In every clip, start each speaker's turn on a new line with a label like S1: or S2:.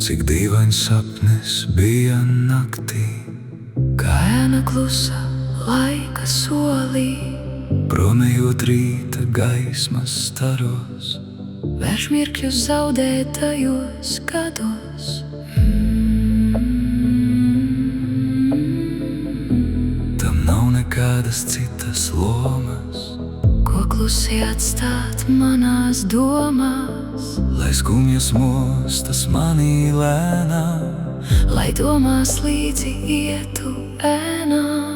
S1: Cik dīvains sapnis bija naktī,
S2: kā ēna klusa laika solī,
S1: prom ejot rīta gaismas staros,
S2: vērš mirkļus zaudētajos gados.
S1: Tam nav nekādas citas lomas,
S2: Ko klusi atstāt manās domās,
S1: lai skumjas mostas manī lēnām,
S2: lai domās līdzi ietu ēnām.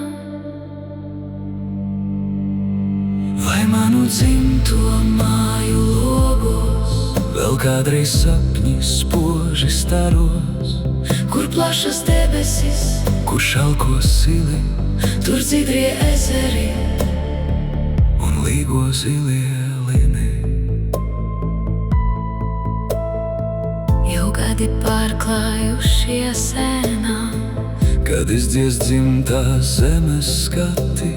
S1: vai manu dzimto māju logos vēl kādreiz sapņi spoži staros,
S2: Kur plašas debesis,
S1: kur šalko sili
S2: tur dzidrie ezeri,
S1: un līgo zilie lini.
S2: jau gadi pārklājušies ēnām,
S1: Kad izdzies dzimtās zemes skati,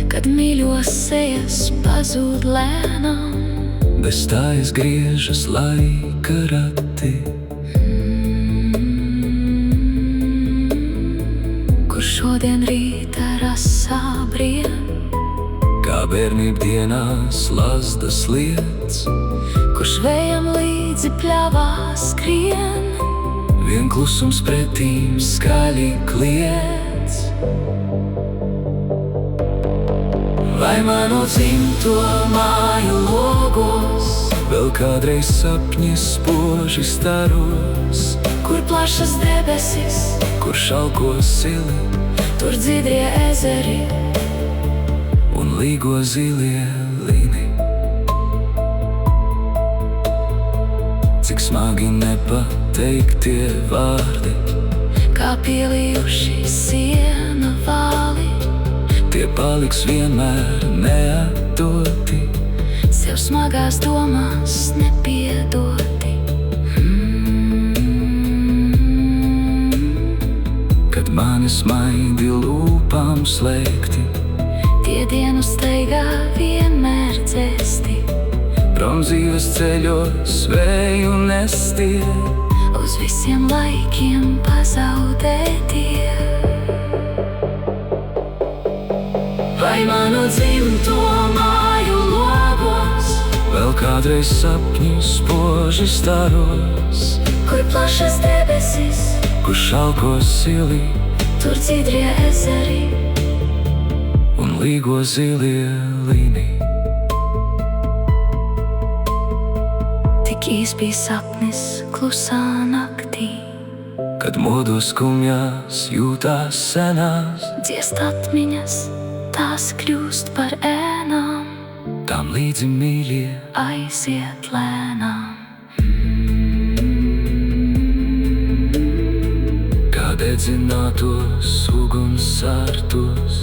S2: kad mīļos sejas pazūd lēnām.
S1: bez tājas griežas laika rati,
S2: Kur šodien rīta rasā brien,
S1: kā bērnība dienās lazdas liec,
S2: kurš vējam līdzi pļāvā skrien,
S1: vien klusums pretīm skaļi kliedz. Vai manu dzimto māju logos vēl kādreiz sapņi spoži staros,
S2: Kur plašas debesis,
S1: kur šalko sili
S2: tur dzidrie ezeri,
S1: un līgo zilie lini. Cik smagi nepateiktie vārdi,
S2: kā pielijuši siena vāli,
S1: tie paliks vienmēr neatdoti,
S2: sev smagās domās nepiedoti.
S1: kad mani smaidi lūpām slēgti,
S2: Tie dienu steigā vienmēr dzēsti,
S1: prom dzīves ceļos vēju nestie,
S2: uz visiem laikiem pazaudētie. Vai manu dzimto māju logos
S1: vēl kādreiz sapņi spoži staros,
S2: Kur plašas debesis,
S1: kur šalko sili
S2: tur dzidrie ezeri,
S1: un līgo zilie lini.
S2: Tik īs bija sapnis klusā naktī,
S1: Kad modos skumjās jūtās senās,
S2: dziest atmiņas, tās kļūst par ēnām,
S1: tām līdzi mīļie
S2: aiziet lēnām.
S1: kā dedzinātos uguns sārtos,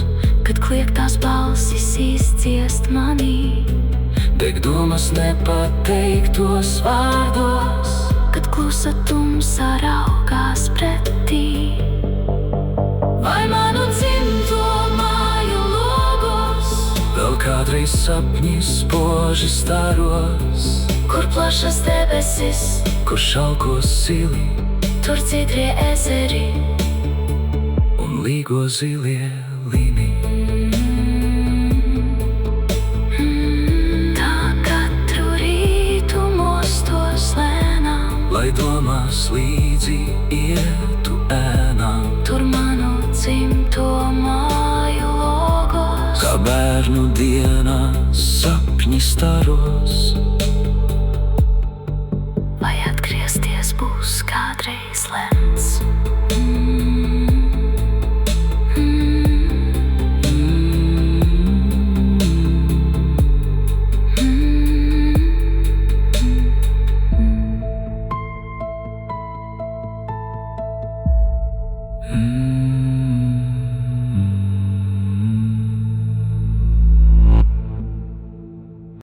S2: Kad kliektās balsis izdziest manī,
S1: deg domas nepateiktos vārdos,
S2: kad klusa tumsa raugās pretī. Vai manu dzimto māju logos
S1: vēl kādreiz sapņi spoži staros,
S2: Kur plašas debesis,
S1: kur šalko sili
S2: tur dzidrie ezeri,
S1: un līgo zilie lini.
S2: Tā katru rītu mostos lēnām,
S1: Lai domās līdzi ietu ēnām,
S2: tur manu dzimto māju logos,
S1: kā bērnu dienās sapņi staros,